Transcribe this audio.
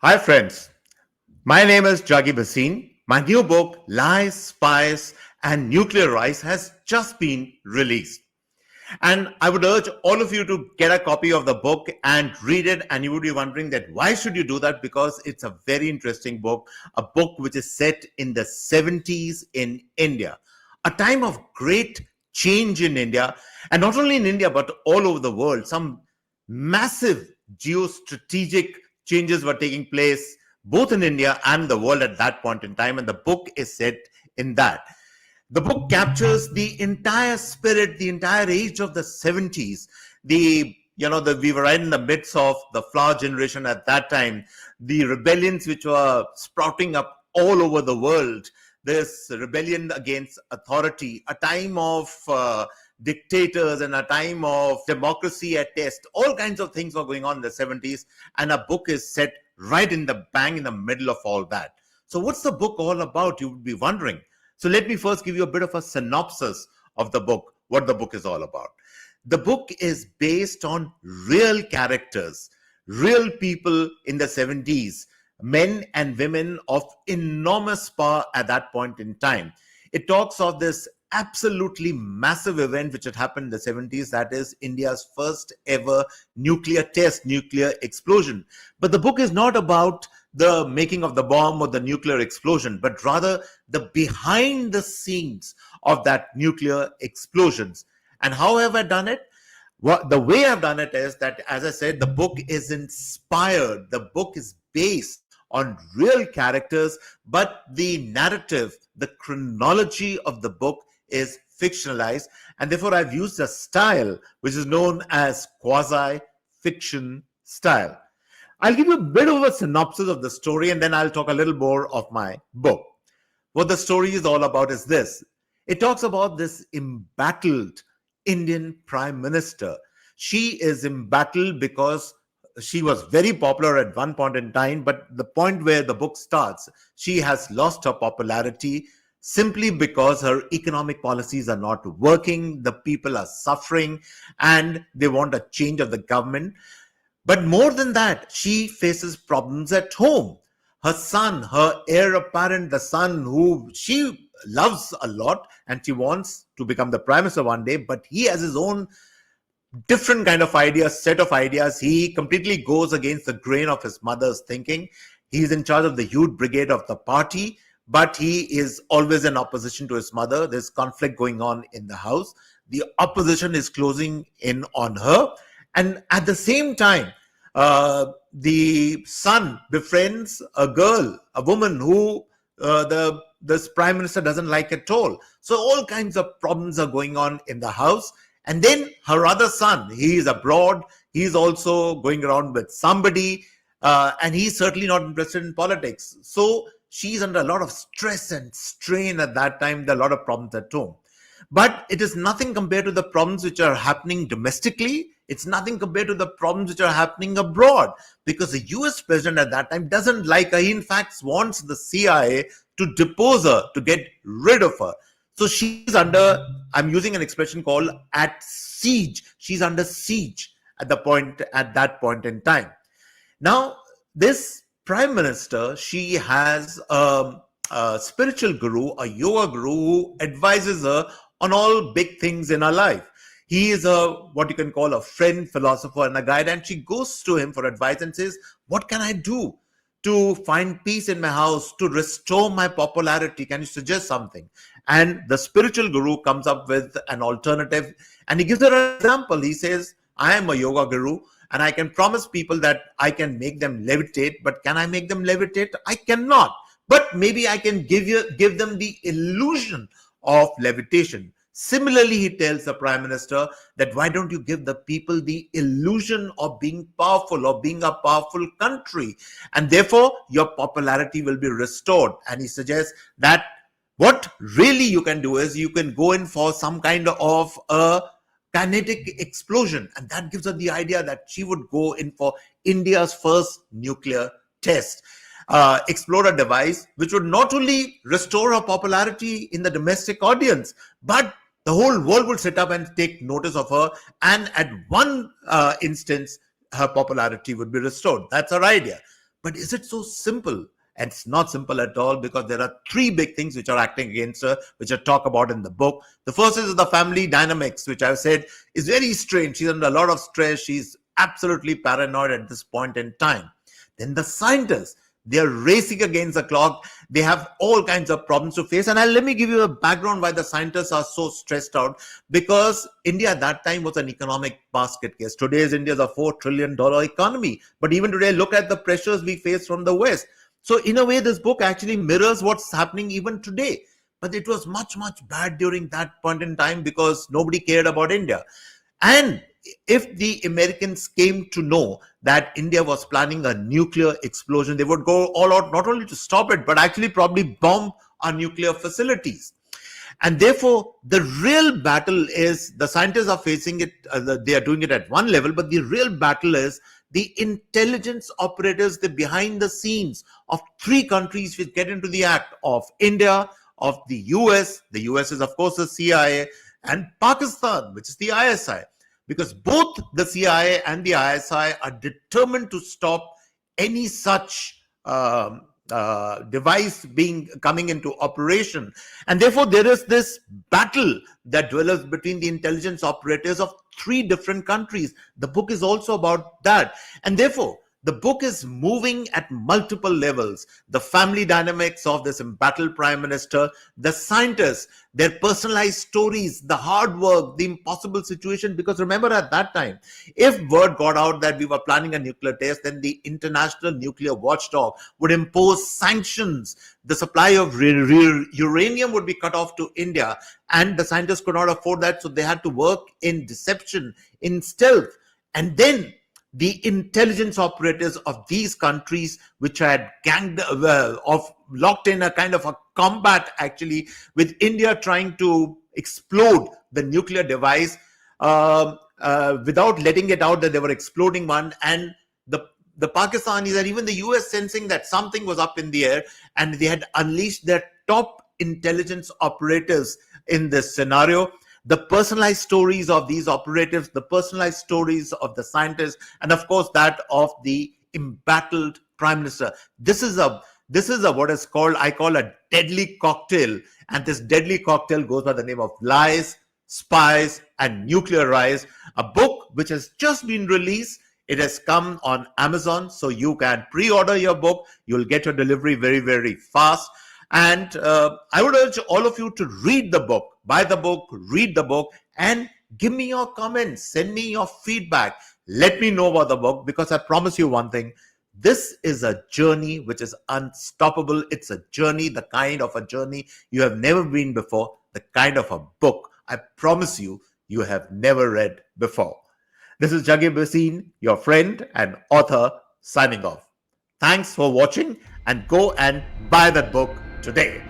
Hi, friends. My name is Jagi Bhasin. My new book, Lies, Spies, and Nuclear Ice, has just been released. And I would urge all of you to get a copy of the book and read it. And you would be wondering that why should you do that? Because it's a very interesting book, a book which is set in the 70s in India, a time of great change in India, and not only in India, but all over the world. Some massive geostrategic changes were taking place both in India and the world at that point in time. And the book is set in that. The book captures the entire spirit, the entire age of the 70s. We were right in the midst of the flower generation at that time, the rebellions which were sprouting up all over the world, this rebellion against authority, a time of dictators and a time of democracy at test. All kinds of things were going on in the 70s, and a book is set right in the bang in the middle of all that. So, what's the book all about? You would be wondering. So let me first give you a bit of a synopsis of the book, what the book is all about. The book is based on real characters, real people in the 70s, men and women of enormous power at that point in time. It talks of this absolutely massive event which had happened in the 70s, that is India's first ever nuclear test, nuclear explosion. But the book is not about the making of the bomb or the nuclear explosion, but rather the behind the scenes of that nuclear explosions. And how have I done it? The way I've done it is that, as I said, the book is inspired. The book is based on real characters, but the narrative, the chronology of the book is fictionalized. And therefore, I've used a style which is known as quasi fiction style. I'll give you a bit of a synopsis of the story and then I'll talk a little more of my book. What the story is all about is this: it talks about this embattled Indian prime minister. She is embattled because she was very popular at one point in time, but the point where the book starts, she has lost her popularity simply because her economic policies are not working, the people are suffering, and they want a change of the government. But more than that, she faces problems at home. Her son, her heir apparent, the son who she loves a lot and she wants to become the prime minister one day, but he has his own different kind of ideas, set of ideas. He completely goes against the grain of his mother's thinking. He's in charge of the youth brigade of the party, but he is always in opposition to his mother. There's conflict going on in the house. The opposition is closing in on her. And at the same time, the son befriends a girl, a woman who this prime minister doesn't like at all. So all kinds of problems are going on in the house. And then her other son, he is abroad. He's also going around with somebody, and he's certainly not interested in politics. So she's under a lot of stress and strain at that time. There are a lot of problems at home. But it is nothing compared to the problems which are happening domestically. It's nothing compared to the problems which are happening abroad, because the US president at that time doesn't like her. He, in fact, wants the CIA to depose her, to get rid of her. So she's under, I'm using an expression called at siege. She's under siege at that point in time. Now, this prime minister, she has a spiritual guru, a yoga guru who advises her on all big things in her life. He is a what you can call a friend, philosopher, and a guide, and she goes to him for advice and says, "What can I do to find peace in my house, to restore my popularity? Can you suggest something?" And the spiritual guru comes up with an alternative, and he gives her an example. He says, "I am a yoga guru, and I can promise people that I can make them levitate, but can I make them levitate? I cannot. But maybe I can give them the illusion of levitation." Similarly, he tells the prime minister that why don't you give the people the illusion of being powerful, or being a powerful country, and therefore your popularity will be restored. And he suggests that what really you can do is you can go in for some kind of a kinetic explosion, and that gives her the idea that she would go in for India's first nuclear test. Explore a device which would not only restore her popularity in the domestic audience, but the whole world would sit up and take notice of her, and at one instance her popularity would be restored. That's her idea. But is it so simple? And it's not simple at all, because there are three big things which are acting against her, which I talk about in the book. The first is the family dynamics, which I've said is very strange. She's under a lot of stress. She's absolutely paranoid at this point in time. Then the scientists, they are racing against the clock. They have all kinds of problems to face. And let me give you a background why the scientists are so stressed out. Because India at that time was an economic basket case. Today's India is a $4 trillion economy. But even today, look at the pressures we face from the West. So in a way, this book actually mirrors what's happening even today. But it was much, much bad during that point in time, because nobody cared about India. And if the Americans came to know that India was planning a nuclear explosion, they would go all out, not only to stop it, but actually probably bomb our nuclear facilities. And therefore, the real battle is, the scientists are facing it, they are doing it at one level, but the real battle is the intelligence operators, the behind the scenes of three countries which get into the act, of India, of the US. The US is, of course, the CIA, and Pakistan, which is the ISI. Because both the CIA and the ISI are determined to stop any such device coming into operation. And therefore, there is this battle that develops between the intelligence operators of three different countries. The book is also about that. And therefore, the book is moving at multiple levels. The family dynamics of this embattled prime minister, the scientists, their personalized stories, the hard work, the impossible situation. Because remember, at that time, if word got out that we were planning a nuclear test, then the international nuclear watchdog would impose sanctions. The supply of uranium would be cut off to India, and the scientists could not afford that. So they had to work in deception, in stealth. And then the intelligence operators of these countries, which had locked in a kind of a combat actually with India trying to explode the nuclear device without letting it out that they were exploding one, and the Pakistanis and even the US sensing that something was up in the air, and they had unleashed their top intelligence operators in this scenario. The personalized stories of these operatives, the personalized stories of the scientists, and of course that of the embattled prime minister. This is a what is called, I call, a deadly cocktail. And this deadly cocktail goes by the name of Lies, Spies, and Nuclear Rise, a book which has just been released. It has come on Amazon, so you can pre-order your book. You'll get your delivery very, very fast. And I would urge all of you to read the book, buy the book, read the book, and give me your comments, send me your feedback. Let me know about the book, because I promise you one thing. This is a journey which is unstoppable. It's a journey, the kind of a journey you have never been before, the kind of a book I promise you, you have never read before. This is Jaggi Bhasin, your friend and author, signing off. Thanks for watching, and go and buy that book today.